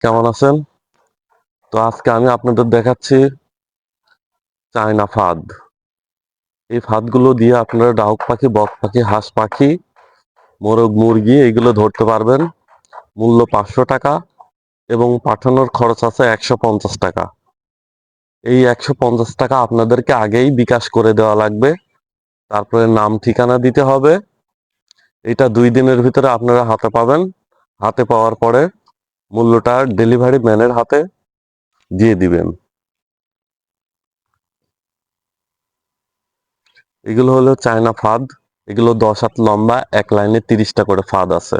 কেমন আছেন? তো আজকে আমি আপনাদের দেখাচ্ছি চায়না ফাঁদ। এই ফাঁদগুলো দিয়ে আপনারা ডাহুক পাখি, বক পাখি, হাঁস পাখি, মোরগ মুরগি এগুলো ধরতে পারবেন। মূল্য 500 টাকা এবং পাঠানোর খরচ আছে 150 টাকা। এই 150 টাকা আপনাদেরকে আগেই বিকাশ করে দেওয়া লাগবে। তারপরে নাম ঠিকানা দিতে হবে। এটা 2 দিনের ভিতরে আপনারা হাতে পাবেন। হাতে পাওয়ার পরে মূল্যটা ডেলিভারি ম্যানের হাতে দিয়ে দিবেন। এগুলো হলো চায়না ফাঁদ। এগুলো 10 হাত লম্বা, এক লাইনে 30টা করে ফাঁদ আছে।